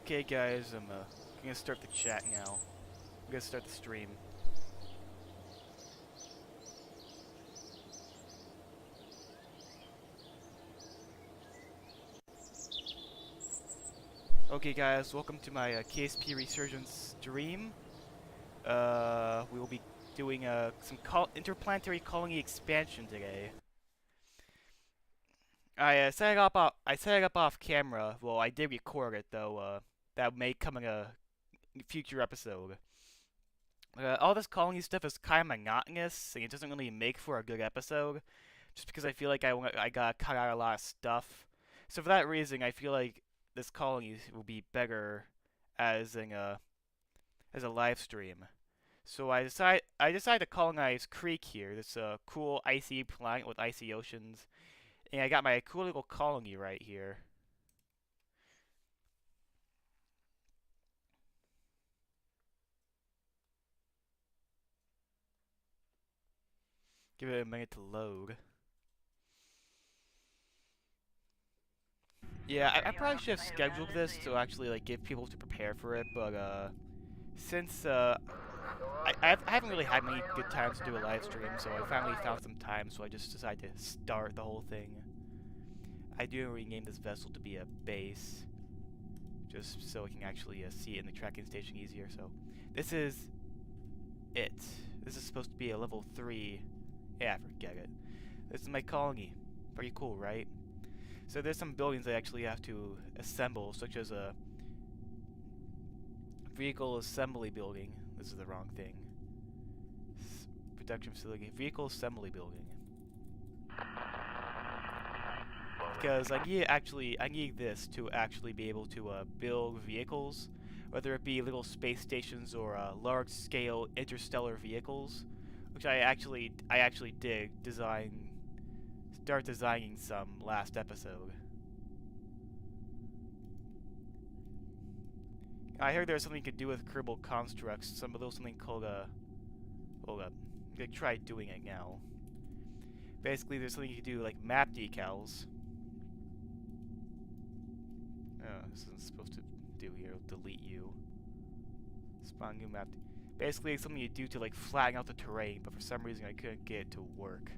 Okay guys, I'm gonna start the chat now. I'm gonna start the stream. Okay guys, welcome to my KSP Resurgence stream. We will be doing some interplanetary colony expansion today. I set it up off camera. Well, I did record it though. That may come in a future episode. All this colony stuff is kind of monotonous, and it doesn't really make for a good episode. Just because I feel like I gotta cut out a lot of stuff. So for that reason, I feel like this colony will be better as a live stream. So I decided to colonize Kreak here. This cool icy planet with icy oceans, and I got my cool little colony right here. Give it a minute to load. Yeah, I probably should have scheduled this to actually like give people to prepare for it, but since I haven't really had many good times to do a live stream, so I finally found some time, so I just decided to start the whole thing. I do rename this vessel to be a base, just so I can actually see it in the tracking station easier. So this is it. This is supposed to be a level 3. Yeah, forget it. This is my colony. Pretty cool, right? So there's some buildings I actually have to assemble, such as a vehicle assembly building. This is the wrong thing. Production facility. Vehicle assembly building. Because I need this to actually be able to build vehicles, whether it be little space stations or large-scale interstellar vehicles, which I actually did start designing some last episode. I heard there's something you could do with Kerbal Konstructs, something called hold up, I'm gonna try doing it now. Basically, there's something you can do like map decals. Oh, this isn't supposed to do here. It'll delete you. Spawn new map. Basically, it's something you do to like flatten out the terrain, but for some reason I couldn't get it to work.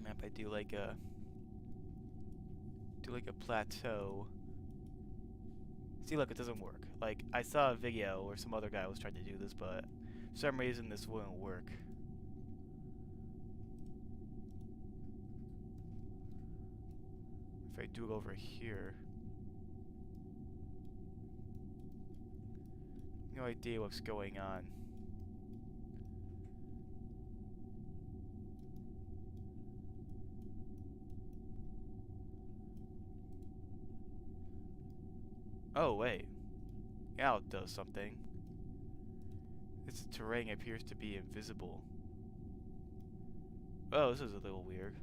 Map I do like a plateau. See, look, it doesn't work. Like, I saw a video where some other guy was trying to do this, but for some reason this wouldn't work. If I do it over here, no idea what's going on. Oh, wait. Now it does something. This terrain appears to be invisible. Oh, this is a little weird.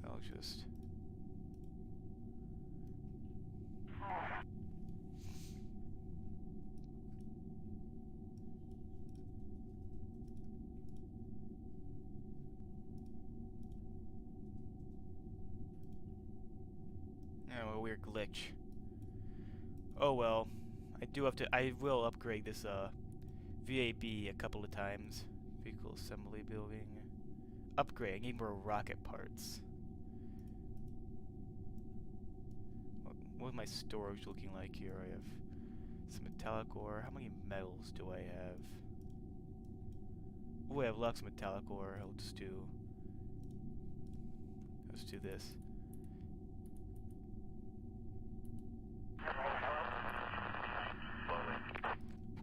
I'll just... Oh, a weird glitch. Oh well. I will upgrade this VAB a couple of times. Vehicle assembly building. Upgrade. I need more rocket parts. What's my storage looking like here? I have some metallic ore. How many metals do I have? Oh, I have lots of metallic ore. Let's do this.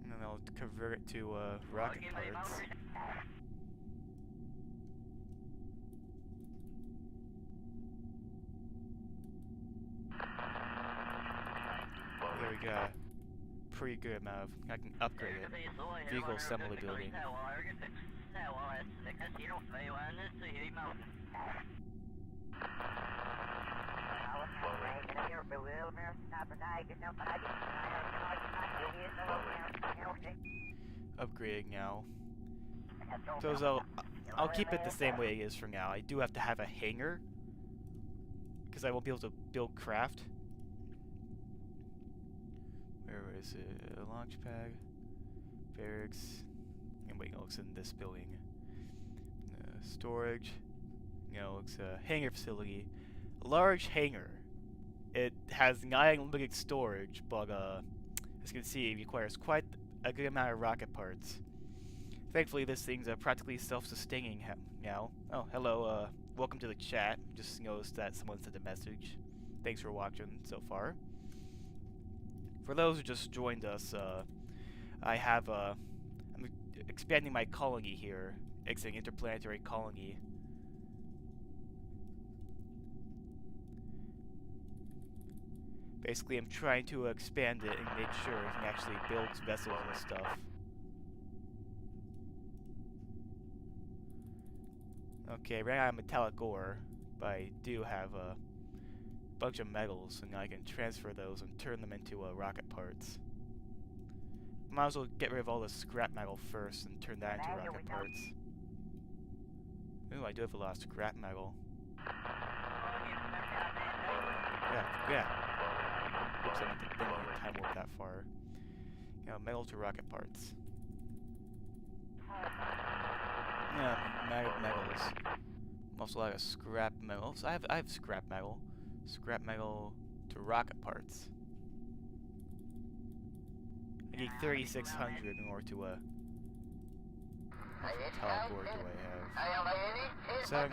And then I'll convert it to rocket parts. There we go. Pretty good amount of... I can upgrade it. Vehicle assembly building. Upgrading now. So I'll keep it the same way it is for now. I do have to have a hangar because I won't be able to build craft. Where is it? Launch pad, barracks. And wait, no, it's in this building. Storage. No, it's a hangar facility. A large hangar. It has 9 unlimited storage, but as you can see, it requires quite a good amount of rocket parts. Thankfully, this thing's practically self-sustaining now. Oh, hello, welcome to the chat. Just noticed that someone sent a message. Thanks for watching so far. For those who just joined us, I have, I'm expanding my colony here. It's an interplanetary colony. Basically, I'm trying to expand it and make sure it can actually build vessels and stuff. Okay, ran out of metallic ore, but I do have a bunch of metals, and I can transfer those and turn them into rocket parts. Might as well get rid of all the scrap metal first and turn that into rocket parts. Ooh, I do have a lot of scrap metal. Yeah. Oops, I didn't time warp that far. You know, metal to rocket parts. Yeah, metals. Also a lot of scrap metal. So I have scrap metal. Scrap metal to rocket parts. I need 3,600 in order to how much metallic ore do I have? 700.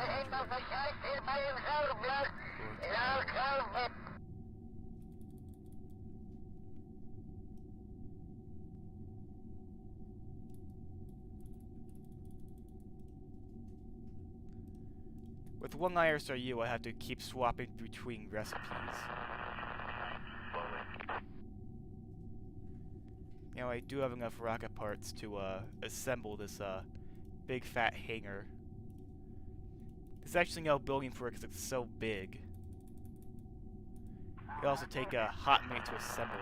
With one IRSRU, I have to keep swapping between recipes. You know, I do have enough rocket parts to assemble this big fat hangar. There's actually no building for it because it's so big. It'll also take a hot minute to assemble.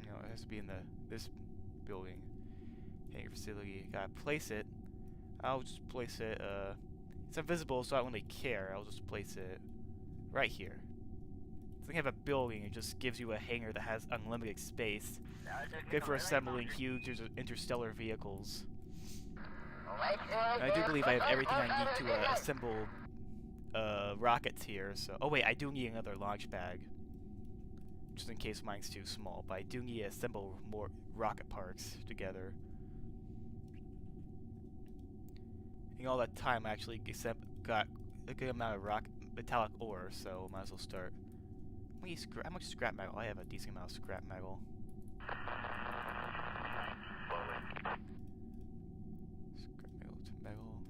You know, it has to be in this building. Hangar facility. Gotta place it. I'll just place it, it's invisible, so I don't really care. I'll just place it right here. So you have a building, it just gives you a hangar that has unlimited space. Good for assembling huge interstellar vehicles. And I do believe I have everything I need to assemble rockets here, so... Oh wait, I do need another launch bag. Just in case mine's too small, but I do need to assemble more rocket parts together. And all that time I actually got a good amount of metallic ore, so might as well start. How much scrap metal? I have a decent amount of scrap metal. Scrap metal to metal.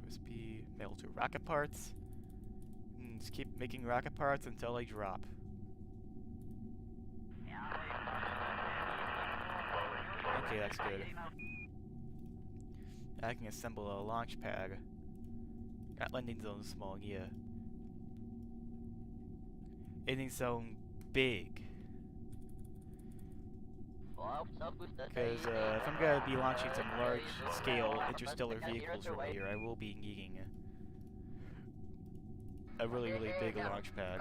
USB metal to rocket parts. And just keep making rocket parts until they drop. Okay, that's good. I can assemble a launch pad. Not landing zone small, yeah. Landing zone big. Because if I'm gonna be launching some large-scale interstellar vehicles from here, I will be needing a really, really big launch pad.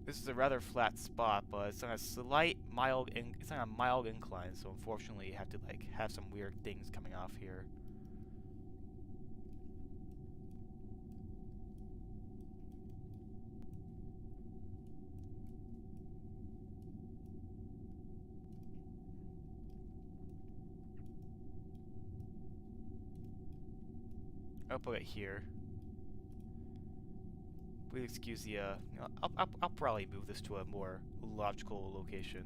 This is a rather flat spot, but it's on a mild incline, so unfortunately you have to like have some weird things coming off here. I'll put it here. Please excuse the, I'll probably move this to a more logical location.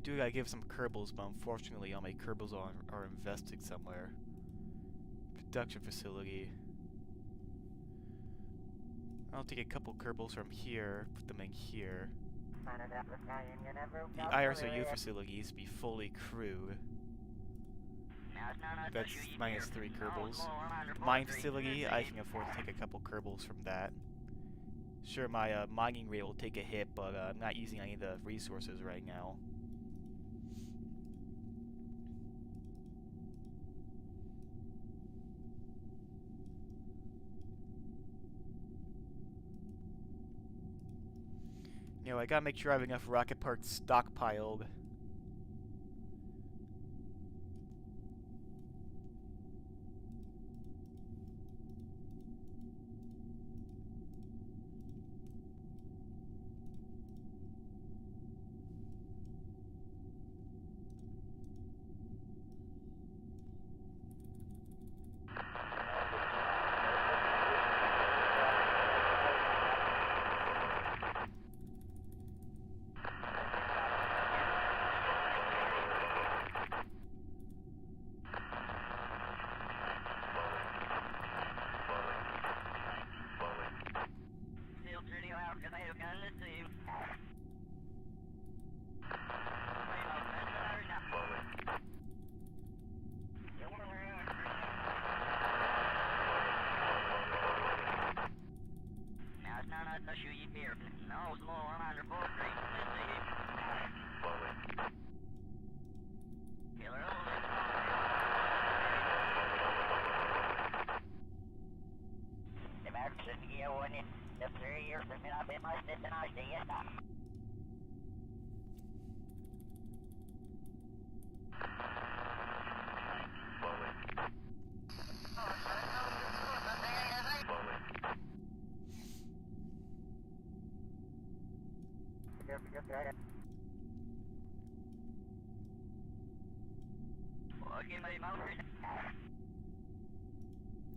do gotta give some Kerbals, but unfortunately all my Kerbals are invested somewhere. Production facility. I'll take a couple Kerbals from here, put them in here. The IRSOU facility needs to be fully crewed. That's -3 Kerbals. The mine facility, I can afford to take a couple Kerbals from that. Sure, my mining rate will take a hit, but I'm not using any of the resources right now. You know, I gotta make sure I have enough rocket parts stockpiled.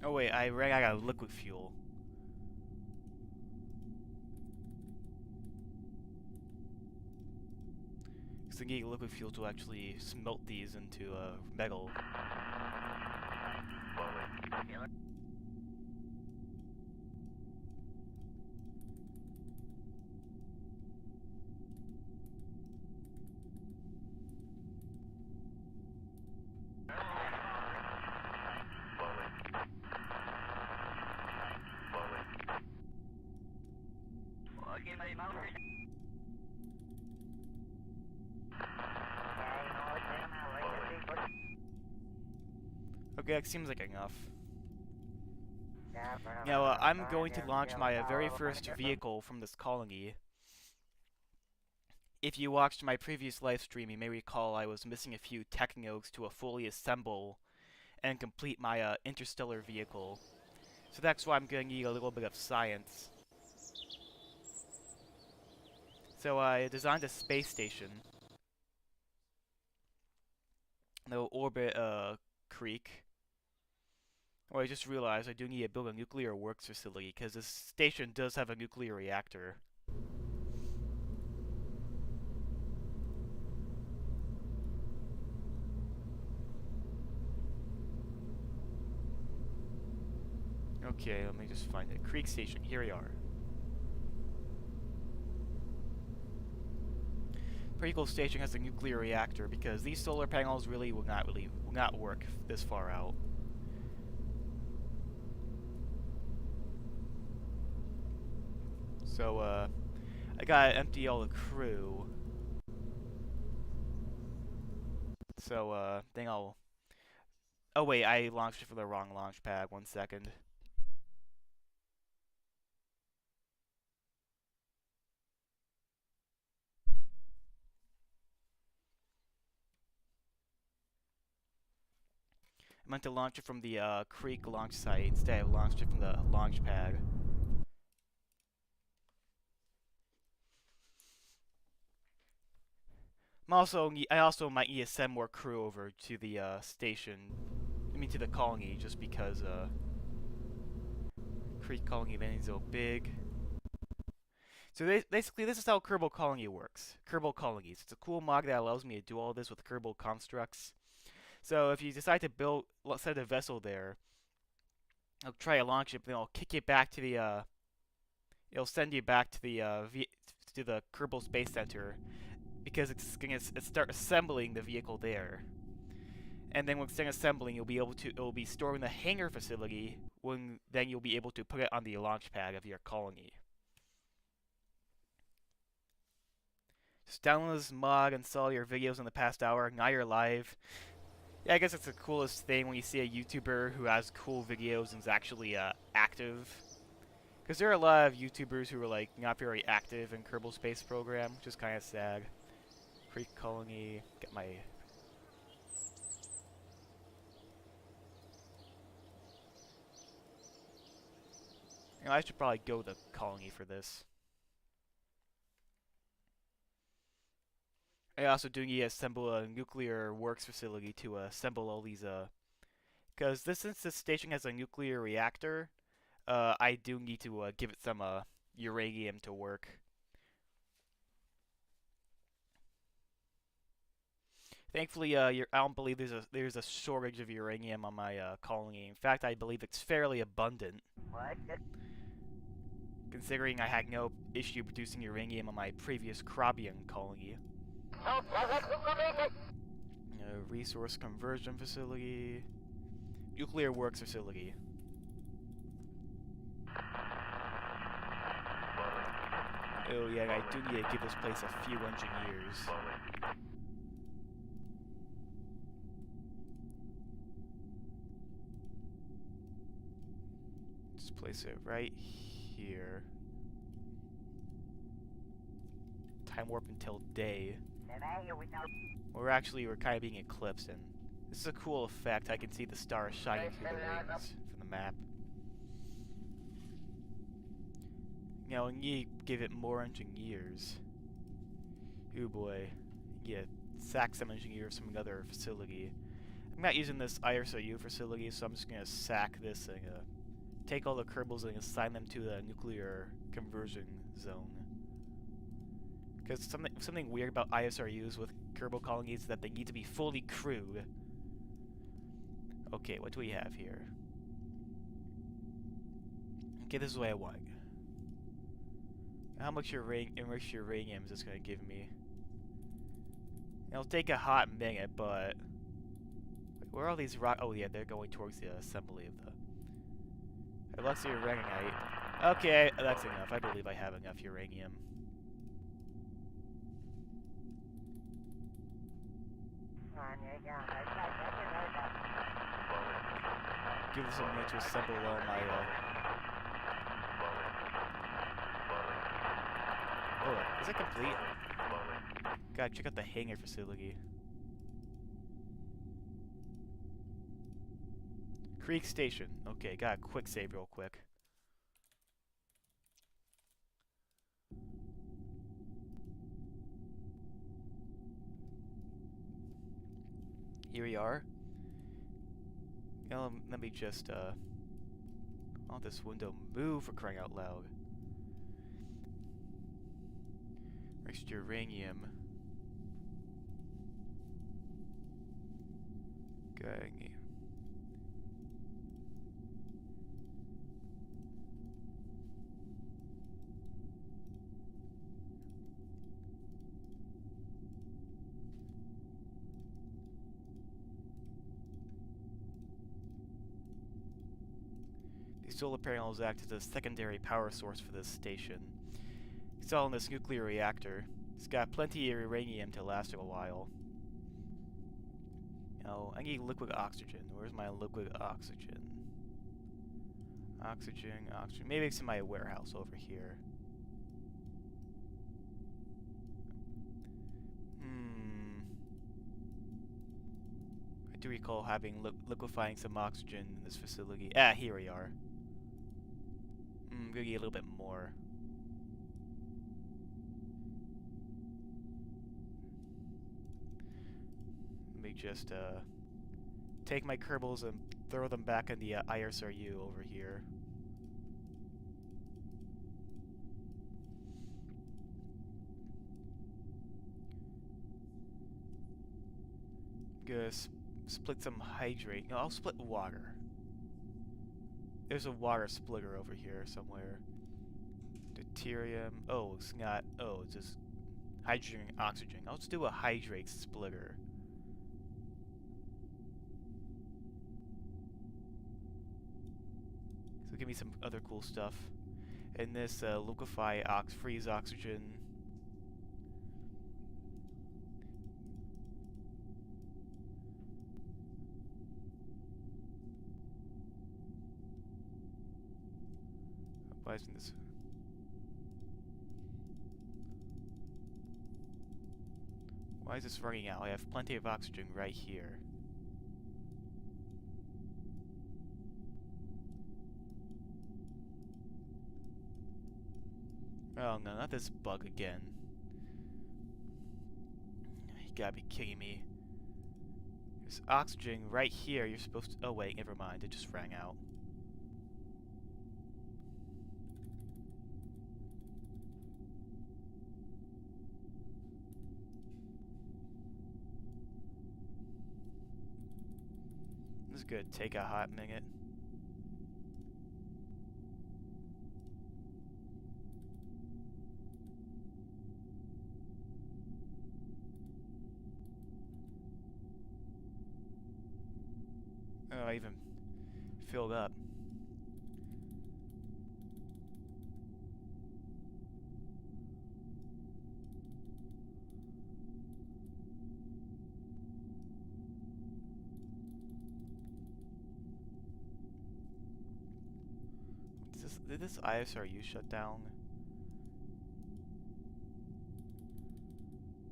Oh wait, I ran out of liquid fuel. Because I need liquid fuel to actually smelt these into metal. Okay, that seems like enough. Now, I'm going to launch my very first vehicle from this colony. If you watched my previous live stream, you may recall I was missing a few technodes to fully assemble and complete my interstellar vehicle. So that's why I'm going to need a little bit of science. So I designed a space station that will orbit Kreak. Oh, I just realized I do need to build a nuclear works facility, because this station does have a nuclear reactor. Okay, let me just find it. Kreak station, here we are. Pretty cool station has a nuclear reactor, because these solar panels really will not work this far out. So, I gotta empty all the crew. So, then I'll... Oh wait, I launched it from the wrong launch pad. 1 second. I meant to launch it from the Kreak launch site. Instead, I launched it from the launch pad. I also might need to send more crew over to the station. I mean, to the colony, just because Kreak colony landing is so big. So basically, this is how Kerbal Colony works. Kerbal Colonies. It's a cool mod that allows me to do all this with Kerbal Konstructs. So if you decide to build, let's set a vessel there, I'll try to launch it, but then I'll kick it back to the, it'll send you back to the Kerbal Space Center, because it's gonna start assembling the vehicle there. And then when it's done assembling, it'll be stored in the hangar facility. Then you'll be able to put it on the launch pad of your colony. Just download this mod, install your videos in the past hour. Now you're live. Yeah, I guess it's the coolest thing when you see a YouTuber who has cool videos and is actually active. Because there are a lot of YouTubers who are like not very active in Kerbal Space Program, which is kind of sad. Kreak colony. Get my. You know, I should probably go to the colony for this. I also do need to assemble a nuclear works facility to assemble all these, because since this station has a nuclear reactor, I do need to give it some uranium to work. Thankfully, I don't believe there's a shortage of uranium on my colony. In fact, I believe it's fairly abundant. What? Considering I had no issue producing uranium on my previous Krabian colony. Resource conversion facility. Nuclear works facility. Oh yeah, I do need to give this place a few engineers. Let's place it right here. Time warp until day. We're kind of being eclipsed, and this is a cool effect. I can see the stars shining through the rings from the map. You know, and you give it more engineers. Ooh boy. Yeah, sack some engineers from another facility. I'm not using this IRCU facility, so I'm just gonna sack this and take all the Kerbals and assign them to the nuclear conversion zone. Because something weird about ISRUs with Kerbal Colonies is that they need to be fully crewed. Okay, what do we have here? Okay, this is what I want. How much enriched uranium is this going to give me? It'll take a hot minute, but... Where are all these rock... Oh yeah, they're going towards the assembly of the... Let's see Uraninite. Okay, that's enough. I believe I have enough uranium. Give us a minute to assemble all my, Oh, is it complete? Gotta check out the hangar facility. Kreak Station. Okay, got a quick save real quick. Here we are. You know, let me just, I want this window move for crying out loud. Mixed uranium. Okay. Solar panels act as a secondary power source for this station. It's all in this nuclear reactor. It's got plenty of uranium to last a while. Now, I need liquid oxygen. Where's my liquid oxygen? Oxygen. Maybe it's in my warehouse over here. I do recall having liquefying some oxygen in this facility. Ah, here we are. I'm gonna get a little bit more. Let me just take my Kerbals and throw them back in the ISRU over here. Gonna split some hydrate. No, I'll split water. There's a water splitter over here somewhere. Deuterium. Oh, it's not. Oh, it's just hydrogen and oxygen. Let's do a hydrate splitter. So give me some other cool stuff. And this liquefy freeze oxygen. Why isn't this? Why is this running out? I have plenty of oxygen right here. Oh no, not this bug again. You gotta be kidding me. There's oxygen right here. You're supposed to... Oh wait, never mind. It just rang out. This is gonna take a hot minute. Oh, I even filled up. Did this ISRU shut down?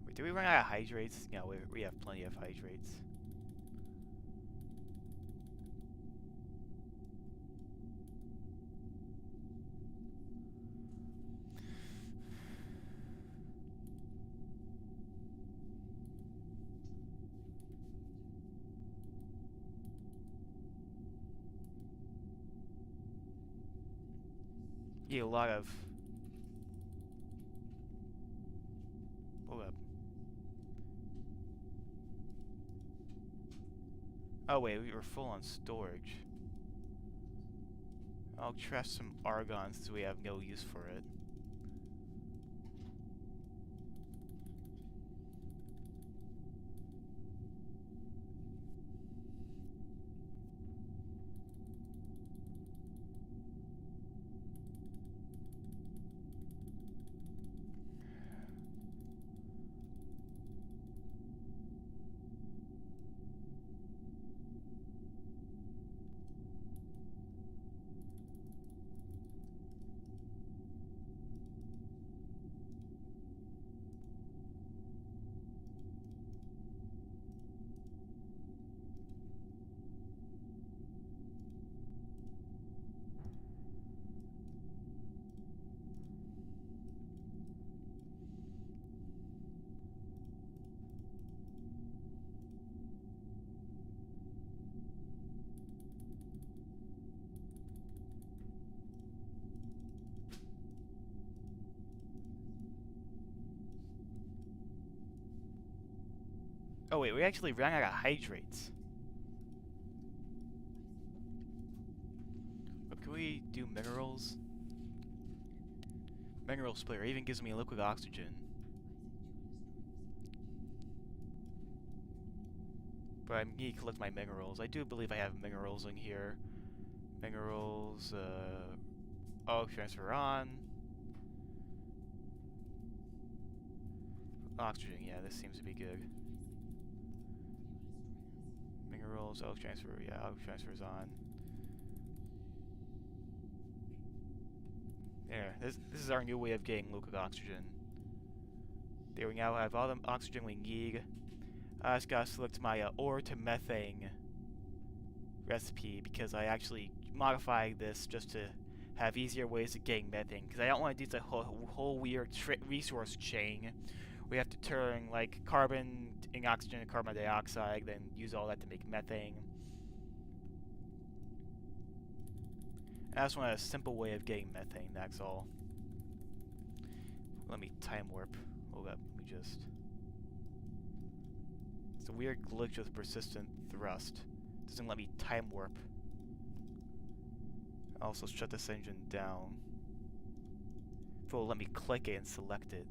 Wait, did we run out of hydrates? No, we have plenty of hydrates. Yeah, a lot of... Hold up. Oh wait, we were full on storage. I'll trash some argon since we have no use for it. Oh wait, we actually ran out of hydrates. But can we do minerals? Mineral splitter even gives me liquid oxygen. But I need to collect my minerals. I do believe I have minerals in here. Minerals, oh, transfer on. Oxygen, yeah, this seems to be good. Minerals, oak transfer, yeah, oak transfer's on. There, this is our new way of getting liquid oxygen. There we now have all the oxygen we need. I just gotta select my ore to methane recipe because I actually modified this just to have easier ways of getting methane because I don't want to do the whole weird resource chain. We have to turn like carbon and oxygen and carbon dioxide, then use all that to make methane. And I just want a simple way of getting methane, that's all. Let me time warp. Hold up, let me just It's a weird glitch with persistent thrust. Doesn't let me time warp. Also shut this engine down. If it will let me click it and select it.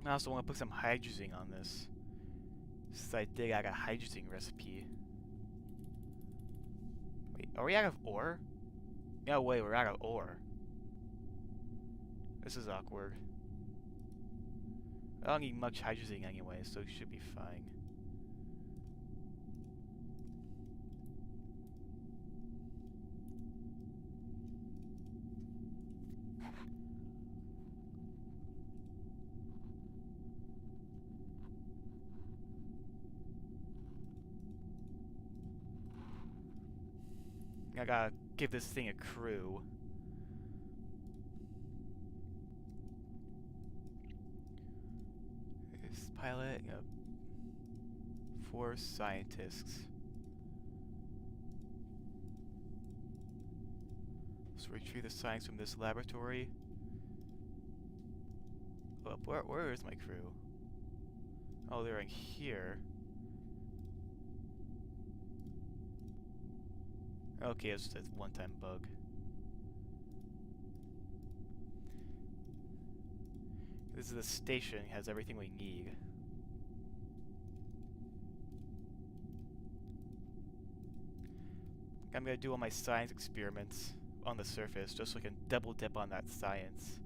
I also want to put some hydrogen on this, since I dig out a hydrogen recipe. Wait, are we out of ore? No way, we're out of ore. This is awkward. I don't need much hydrogen anyway, so it should be fine. I gotta give this thing a crew. This pilot, 4 scientists. Let's retrieve the science from this laboratory. Oh, where is my crew? Oh, they're in here. Okay, it's just a one-time bug. This is the station, it has everything we need. I'm gonna do all my science experiments on the surface, just so I can double dip on that science.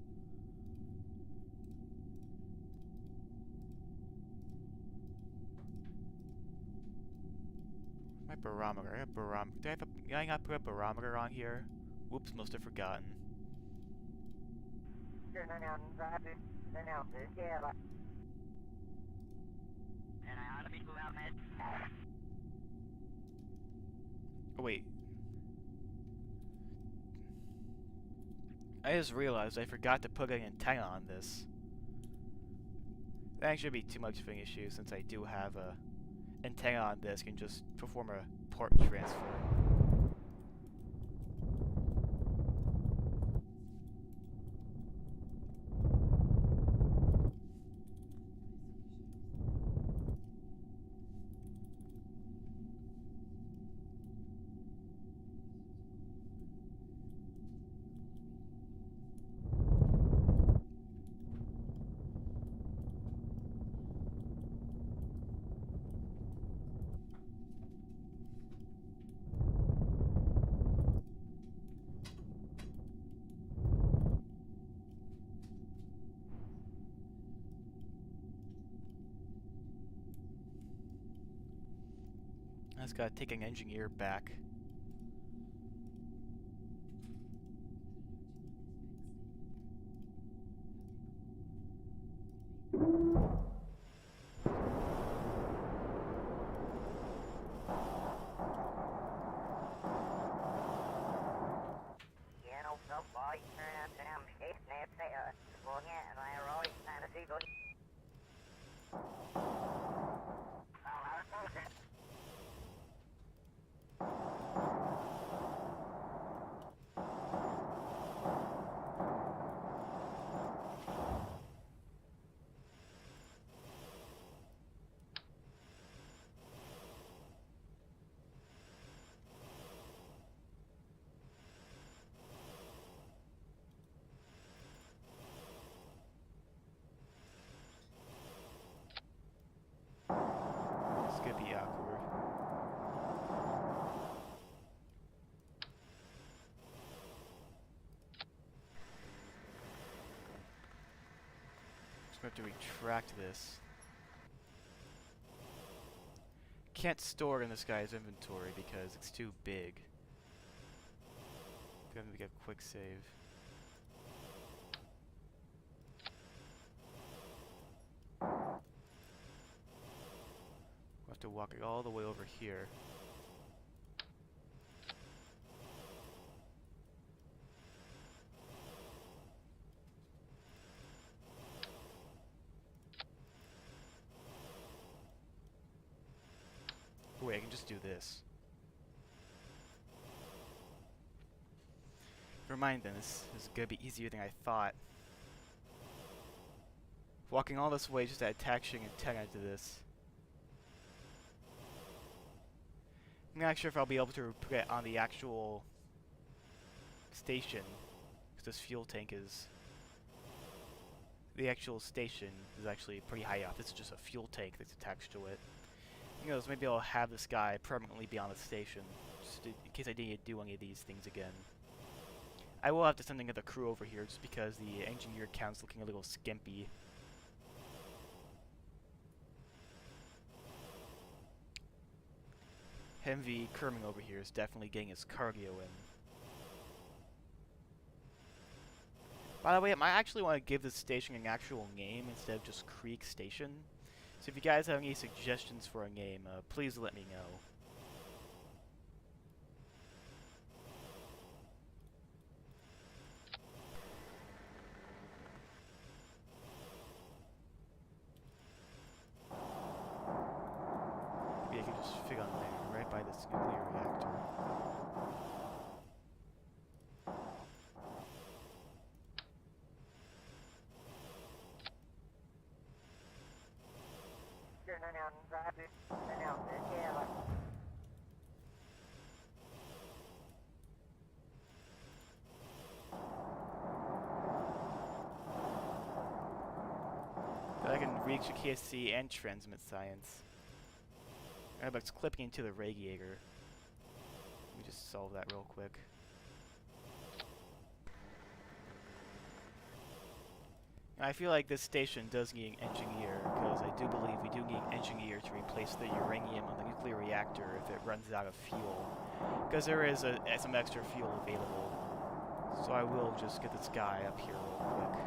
My barometer. I have barometer. Did I not put a barometer on here? Whoops, must have forgotten. Oh, wait. I just realized I forgot to put an antenna on this. That shouldn't be too much of an issue since I do have a antenna on this, can just perform a port transfer. I just gotta take an engineer back. It's gonna be awkward. Just gonna have to retract this. Can't store it in this guy's inventory because it's too big. Gonna make a quick save. We'll have to walk it all the way over here. just do this. Never mind then, this is gonna be easier than I thought. Walking all this way just to attaching antenna to this. I'm not sure if I'll be able to put it on the actual station, because this fuel tank is... The actual station is actually pretty high up. This is just a fuel tank that's attached to it. Who knows, maybe I'll have this guy permanently be on the station, just in case I need to do any of these things again. I will have to send another crew over here, just because the engineer count's looking a little skimpy. Heavy Kerming over here is definitely getting his cardio in. By the way, I might actually want to give this station an actual name instead of just Kreak Station. So if you guys have any suggestions for a name, please let me know. Maybe I can just fit on there, right by this nuclear reactor. I can reach the KSC and transmit science. But it's clipping into the radiator. Let me just solve that real quick. And I feel like this station does need an engineer, because I do believe we do need an engineer to replace the uranium on the nuclear reactor if it runs out of fuel. Because there is some extra fuel available. So I will just get this guy up here real quick.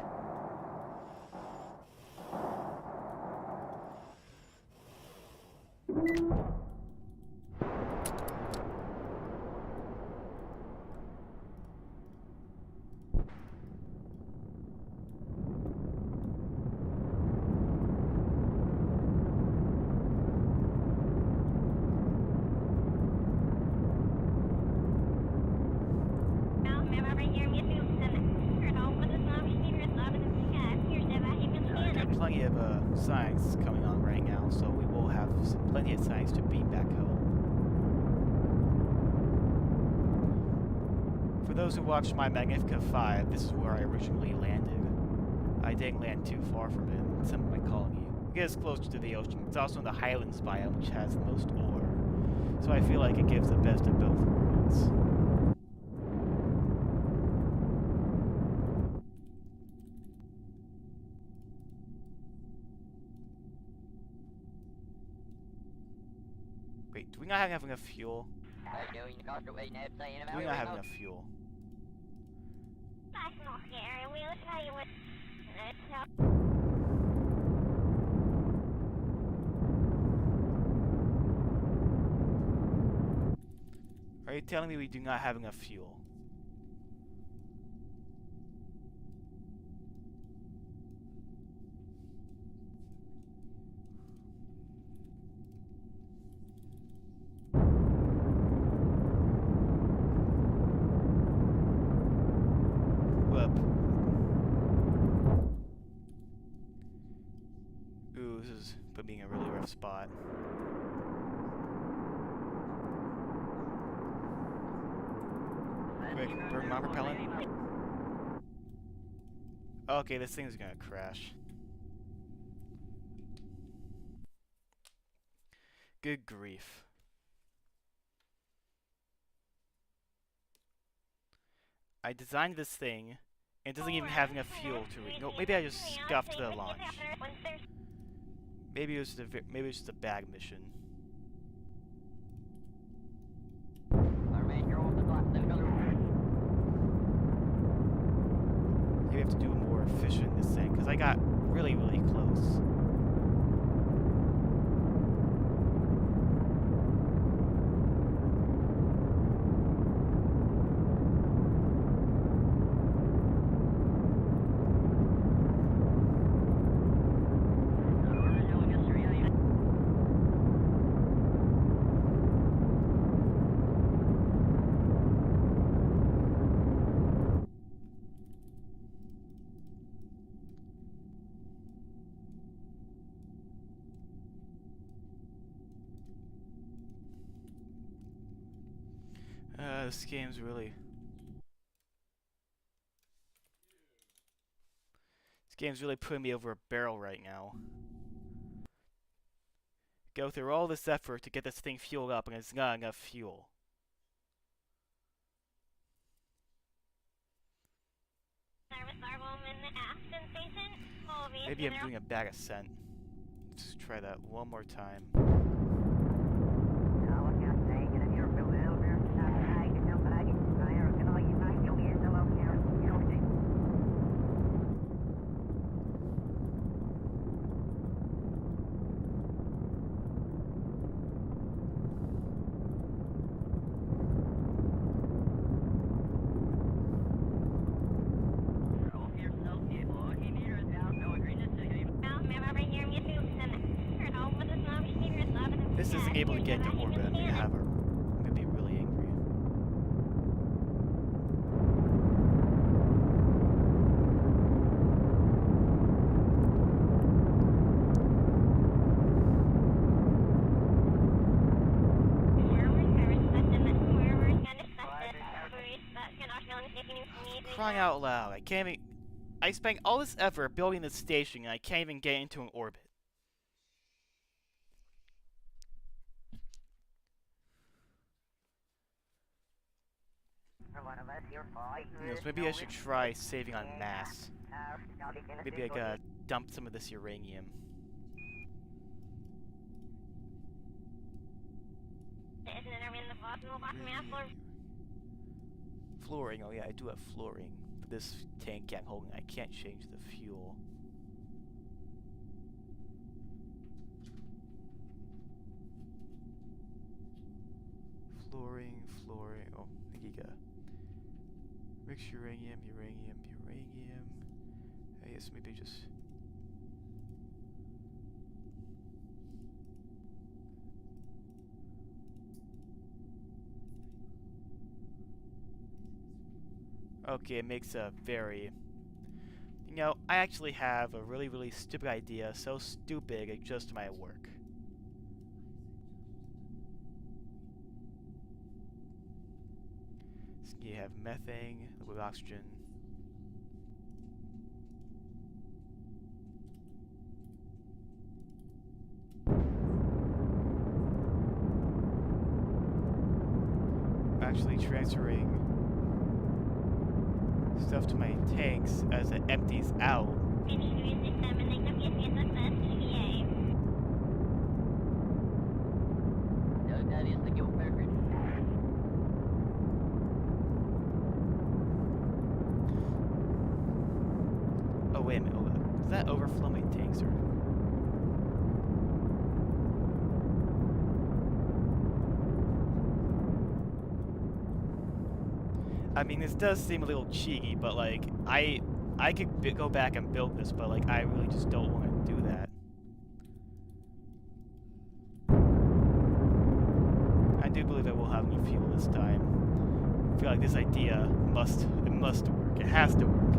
Plenty of science coming on right now, so we will have plenty of science to beam back home. For those who watched my Magnifica 5, this is where I originally landed. I didn't land too far from it, in some of my colony. It is close to the ocean. It's also in the Highlands biome, which has the most ore. So I feel like it gives the best of both worlds. Wait, do we not have enough fuel? Do we not have enough fuel? Are you telling me we do not have enough fuel? Ooh, this is put me in a really rough spot. Quick, burn my propellant. Okay, this thing's gonna crash. Good grief. I designed this thing, and it doesn't even have enough fuel to reach. No, maybe I just scuffed the launch. Maybe it was just a bag mission. Maybe we have to do more efficient this thing, because I got really, really close. this game's really... This game's really putting me over a barrel right now. Go through all this effort to get this thing fueled up, and it's not enough fuel. Maybe I'm doing a bad ascent. Let's try that one more time. This isn't able to get into orbit. I'm gonna be really angry. Crying out loud! I can't even. I spent all this effort building this station, and I can't even get into an orbit. Maybe I should try saving on mass. Maybe I gotta dump some of this uranium. Fluorine, oh yeah, I do have fluorine. But this tank can't hold it. I can't change the fuel. Fluorine, oh, giga. Mix uranium. I guess maybe just... Okay, it makes a very... You know, I actually have a really stupid idea, so stupid it just might work. So you have methane, liquid oxygen. I'm actually transferring stuff to my tanks as it empties out. Oh wait a minute, hold on. Does that overflow my tanks or? I mean, this does seem a little cheeky, but like, I could go back and build this, but like, I really just don't want to do that. I do believe I will have any fuel this time. I feel like this idea must work. It has to work.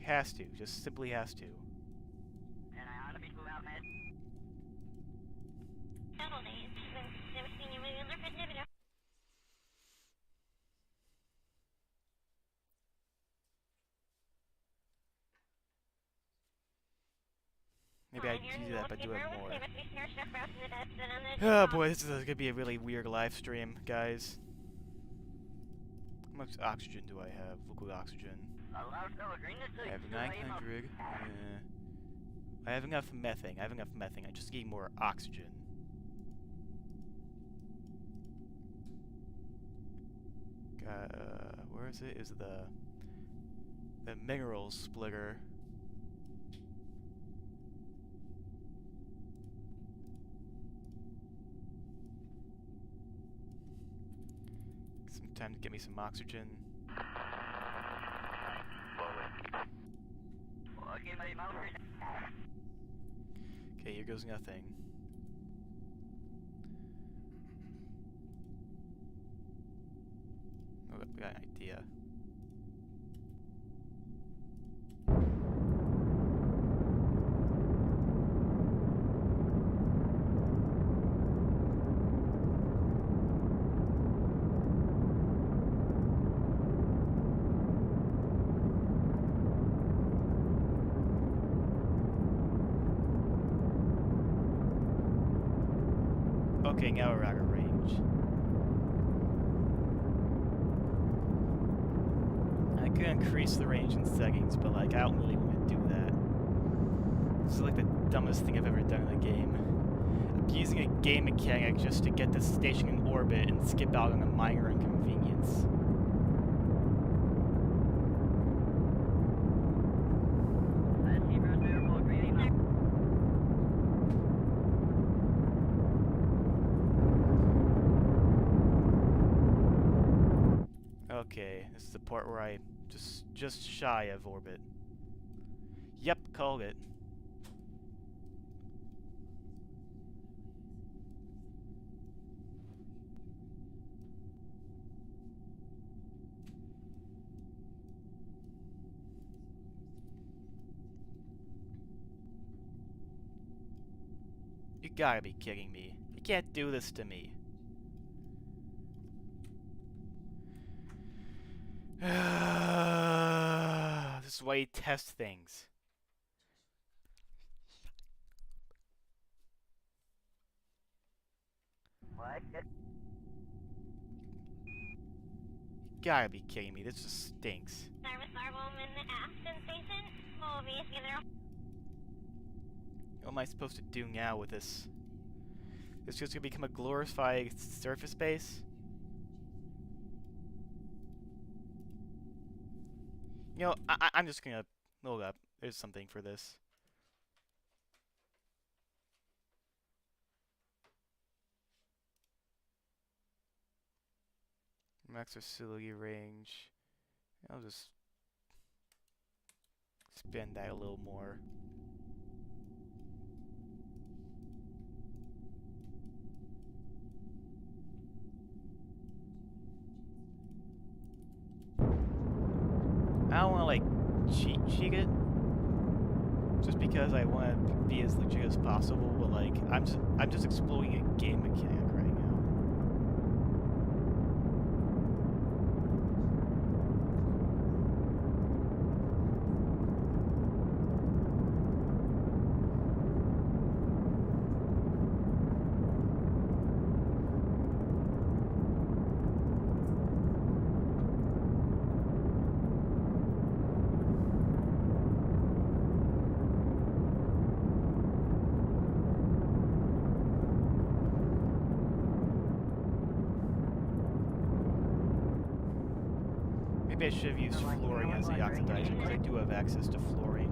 It has to. Just simply has to. Maybe I do that, but do it more. Oh boy, this is gonna be a really weird live stream, guys. How much oxygen do I have? Liquid oxygen. I have 900. I have enough methane. I just need more oxygen. Where is it? Is it the mineral splitter? Some time to get me some oxygen. Okay, here goes nothing. Oh, we got an idea. Okay, now we're out of range. I could increase the range in settings, but like I don't really want to do that. This is like the dumbest thing I've ever done in a game. I'm using a game mechanic just to get this station in orbit and skip out on a minor inconvenience. Okay, this is the part where I just shy of orbit. Yep, called it. You gotta be kidding me. You can't do this to me. This is why you test things. What? You gotta be kidding me. This just stinks. What am I supposed to do now with this? It's just gonna become a glorified surface base? You know, I'm just gonna hold up. There's something for this. Max facility range. I'll just expand that a little more. I don't want to like cheat it, just because I want to be as legit as possible. But like, I'm just exploring a game mechanic right now. Maybe I should have used fluorine as the oxidizer, because I do have access to fluorine.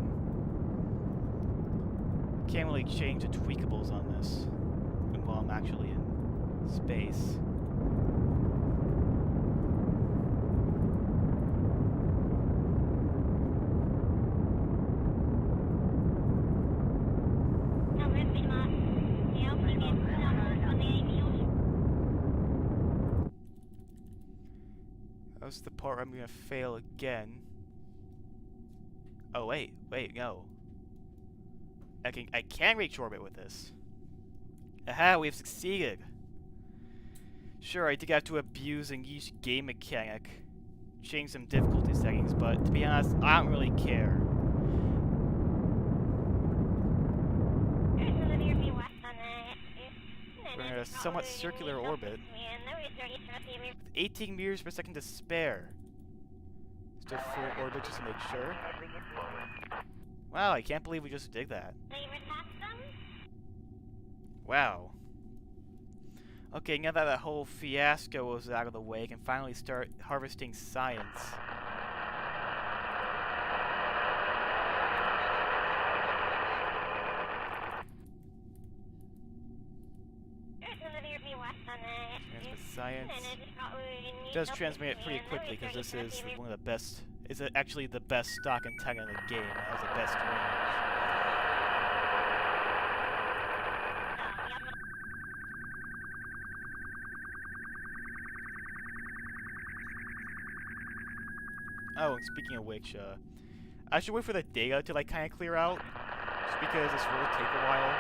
Can't really change the tweakables on this while I'm actually in space. That's the part where I'm gonna fail again. Oh wait, no. I can reach orbit with this. Aha, we've succeeded. Sure, I think I have to abuse each game mechanic, change some difficulty settings, but to be honest, I don't really care. We're in a somewhat circular orbit, with 18 meters per second to spare. Still full orbit just to make sure. Wow, I can't believe we just did that. Wow. Okay, now that whole fiasco was out of the way, I can finally start harvesting science. Transmit science. It does transmit it pretty quickly because this is one of the best. It's actually the best stock antenna in the game. It has the best range. Oh, and speaking of which, I should wait for the data to like kind of clear out, just because this will take a while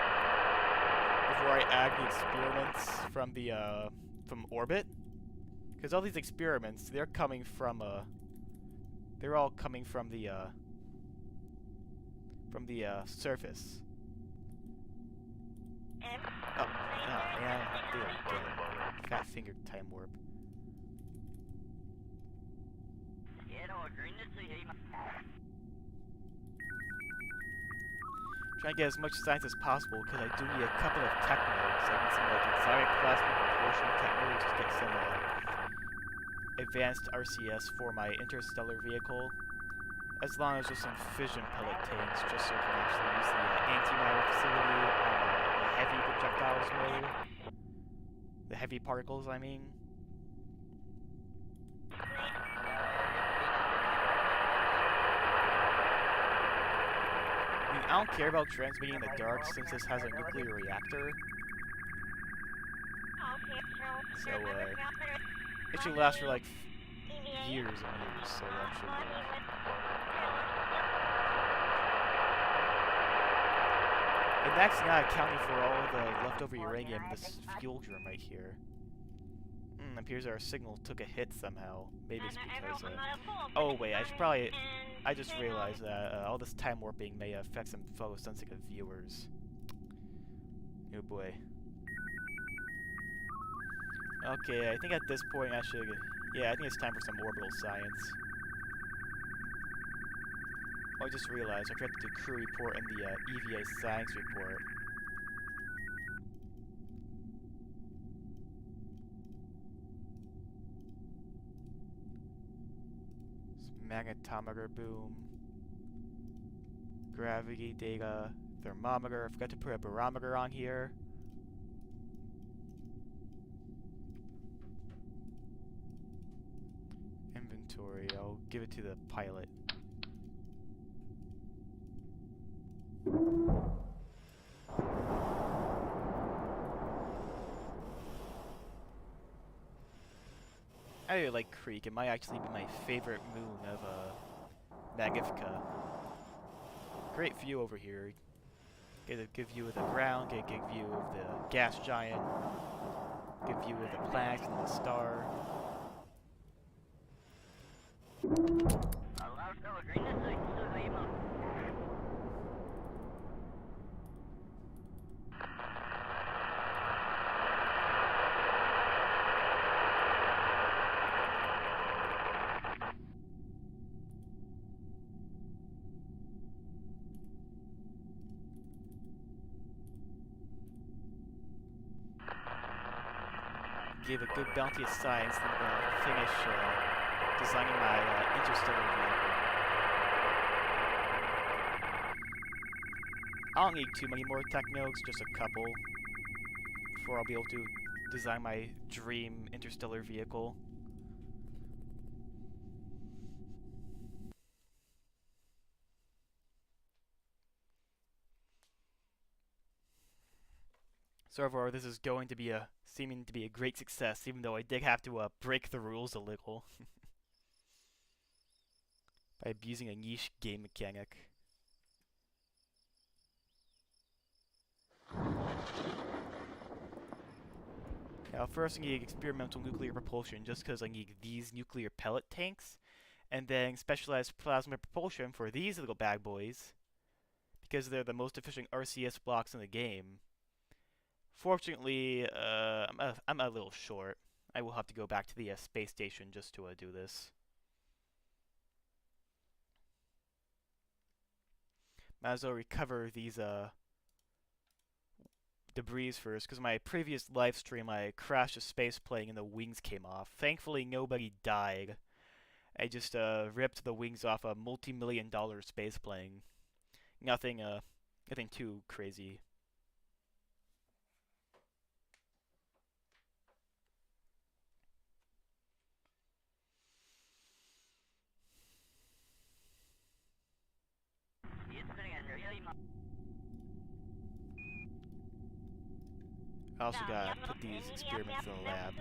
before I add the experiments from the from orbit. Because all these experiments, they're coming from they're all coming from the surface. Oh, Oh man, there we go. Fat fingered time warp. Trying to get as much science as possible because I do need a couple of tech nodes. I need some like exotic plasma propulsion tech nodes to get some advanced RCS for my interstellar vehicle, as long as there's some fission pellet tanks, just so I can actually use the antimatter facility on the heavy projectiles mode. The heavy particles, I mean. I don't care about transmitting in the dark since this has a nuclear reactor. So, it should last for like years and years, so that should And that's not accounting for all the leftover uranium in this fuel drum right here. Appears our signal took a hit somehow. Maybe it's because, oh wait, I just realized that all this time warping may affect some photosensitive viewers. Oh boy. Okay, I think at this point I should... Yeah, I think it's time for some orbital science. Oh, I just realized I forgot to do crew report and the EVA science report. Magnetometer boom. Gravity data. Thermometer. I forgot to put a barometer on here. Inventory. I'll give it to the pilot. I really like Kreak. It might actually be my favorite moon of Magnifica. Great view over here. Get a good view of the ground, get a good view of the gas giant, good view of the planets and the star. Give a good bounty of science, and I'm gonna finish designing my interstellar vehicle. I don't need too many more tech nodes, just a couple, before I'll be able to design my dream interstellar vehicle. So overall, this is going to be seeming to be a great success, even though I did have to break the rules a little by abusing a niche game mechanic. Now, first I need experimental nuclear propulsion, just because I need these nuclear pellet tanks, and then specialized plasma propulsion for these little bad boys, because they're the most efficient RCS blocks in the game. Fortunately, I'm a little short. I will have to go back to the space station just to do this. Might as well recover these debris first, because my previous live stream I crashed a space plane and the wings came off. Thankfully, nobody died. I just ripped the wings off a multi-million-dollar space plane. Nothing too crazy. I also gotta put these experiments in the lab.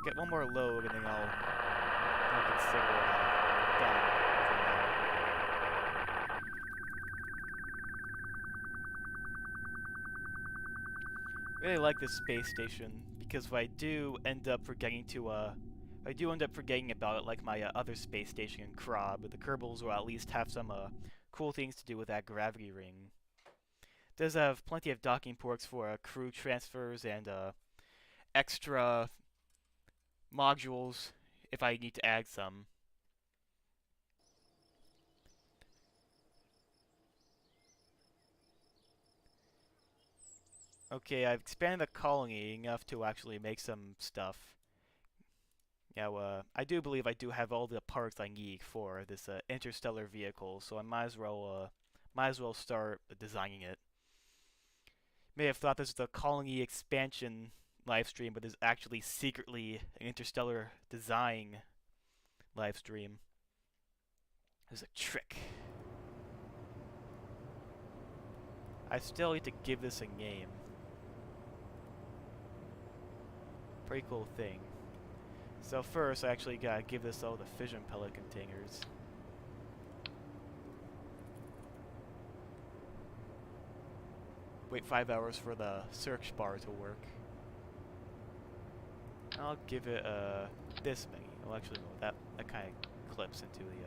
Get one more load and then I'll consider it done for now. Really like this space station because if I do end up forgetting about it like my other space station in Krob, the Kerbals will at least have some cool things to do with that gravity ring. It does have plenty of docking ports for crew transfers and extra modules if I need to add some. Okay, I've expanded the colony enough to actually make some stuff. Now, I do believe I do have all the parts I need for this interstellar vehicle, so I might as well start designing it. May have thought this was a colony expansion live stream, but it's actually secretly an interstellar design live stream. There's a trick. I still need to give this a name. Pretty cool thing. So first, I actually gotta give this all the fission pellet containers. Wait 5 hours for the search bar to work. I'll give it this many. Well, actually, no, that kind of clips into the.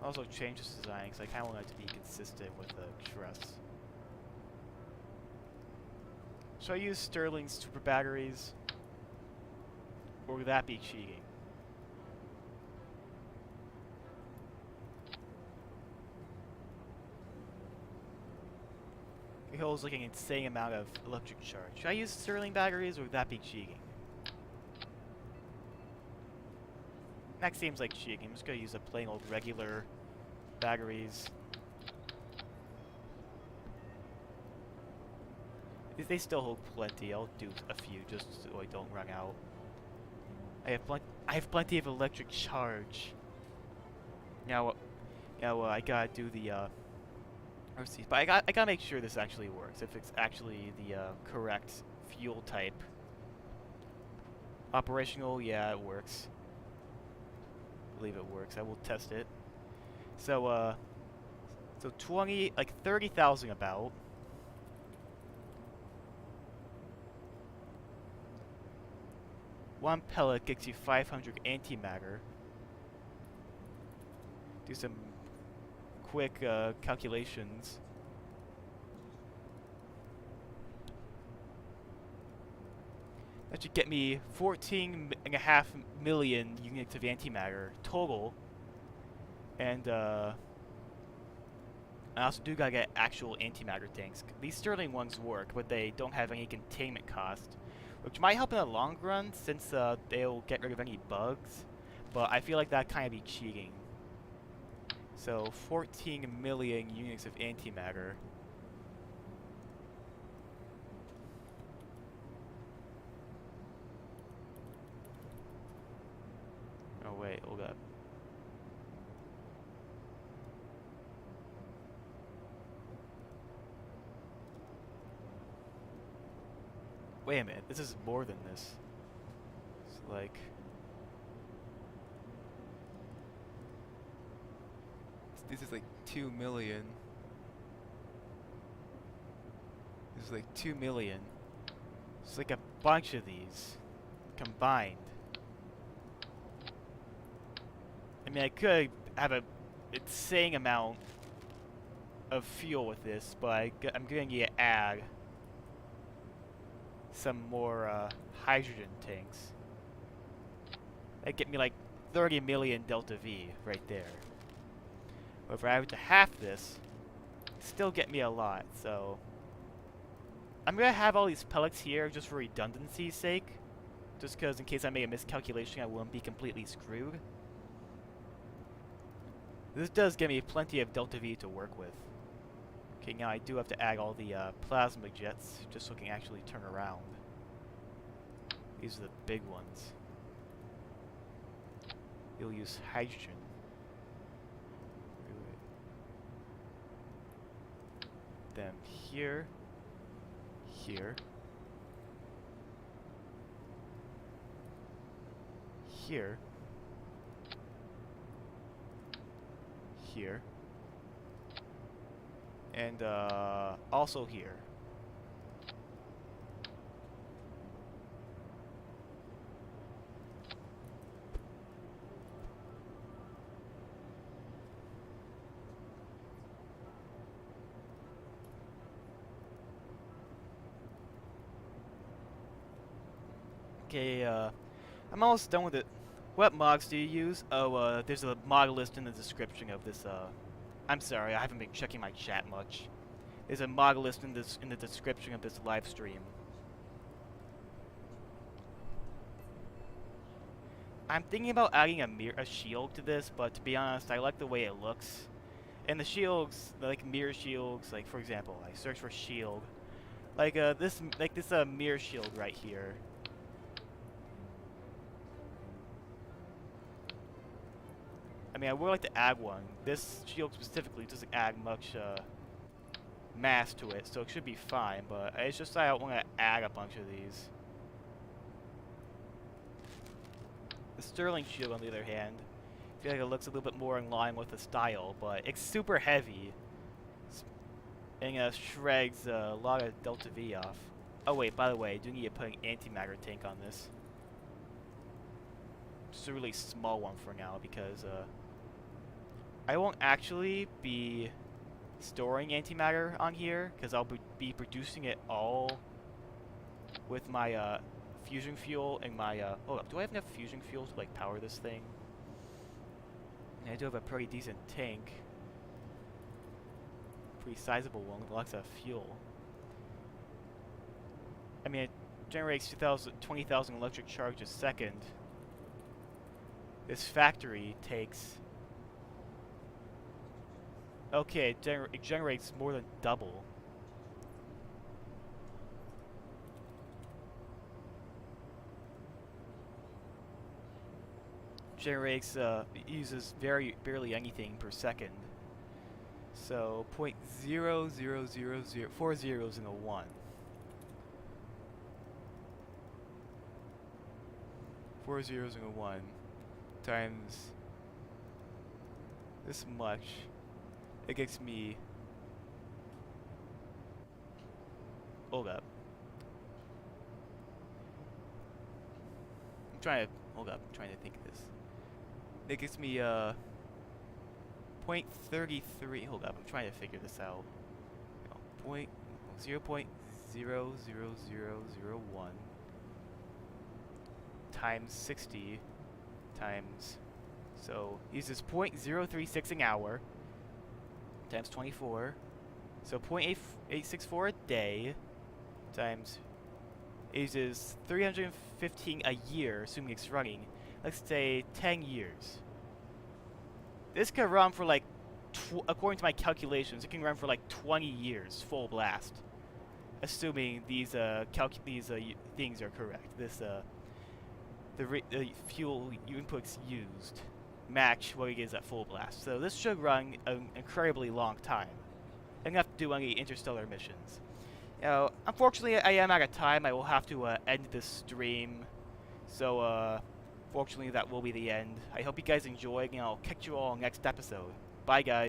Also change this design because I kind of want it to be consistent with the truss. Should I use Sterling super batteries? Or would that be cheating? It holds like an insane amount of electric charge. Should I use Sterling batteries or would that be cheating? That seems like cheating. I'm just gonna use a plain old regular batteries. They still hold plenty. I'll do a few just so I don't run out. I have plenty of electric charge. Now I gotta do the RC, but I gotta make sure this actually works. If it's actually the correct fuel type. Operational, yeah, it works. I believe it works. I will test it. So 30,000 about. One pellet gets you 500 antimatter. Do some quick calculations. That should get me 14.5 million units of antimatter total. And I also do gotta get actual antimatter tanks. These Sterling ones work, but they don't have any containment cost. Which might help in the long run, since they'll get rid of any bugs. But I feel like that kind of be cheating. So, 14 million units of antimatter. Oh wait, hold up. Wait a minute, this is more than this. It's like... This is like 2 million. This is like 2 million. It's like a bunch of these combined. I mean, I could have an insane amount of fuel with this, but I'm going to add some more hydrogen tanks. That'd get me like 30 million Delta V right there. But if I have to half this, still get me a lot, so... I'm gonna have all these pellets here just for redundancy's sake. Just because in case I make a miscalculation, I won't be completely screwed. This does give me plenty of Delta V to work with. Okay, now I do have to add all the plasma jets, just so I can actually turn around. These are the big ones. You'll use hydrogen. Then here, here, here, here, And also here. Okay, I'm almost done with it. What mods do you use? Oh, there's a mod list in the description of this, I'm sorry, I haven't been checking my chat much. There's a mod list in the description of this live stream. I'm thinking about adding a shield to this, but to be honest, I like the way it looks. And the shields, like mirror shields, like for example, I search for shield, like this mirror shield right here. I mean, I would like to add one. This shield specifically doesn't add much mass to it, so it should be fine, but it's just that I don't want to add a bunch of these. The Sterling shield, on the other hand, I feel like it looks a little bit more in line with the style, but it's super heavy. And shreds a lot of Delta V off. Oh wait, by the way, I do need to put an antimatter tank on this. Just a really small one for now, because I won't actually be storing antimatter on here, because I'll be producing it all with my fusion fuel and my hold up, do I have enough fusion fuel to like power this thing? I do have a pretty decent tank. Pretty sizable one with lots of fuel. I mean, it generates 20,000 electric charge a second. This factory takes... Okay, it generates more than double. Generates, uses barely anything per second. So, 0.0000, 4 zeros and a 1. 4 zeros and a 1 times this much. It gets me... Hold up. I'm trying to think of this. It gets me 0.33. Hold up, I'm trying to figure this out. 0.000001 times 60 times, so uses 0.036 an hour times 24, so 0.864 a day times, uses 315 a year, assuming it's running. Let's say 10 years. This could run for like, according to my calculations, it can run for like 20 years, full blast. Assuming these things are correct. This the fuel inputs used match what it is at full blast. So this should run an incredibly long time. And not have to do any interstellar missions. You know, unfortunately, I am out of time. I will have to end this stream. So, fortunately, that will be the end. I hope you guys enjoyed, and I'll catch you all next episode. Bye, guys.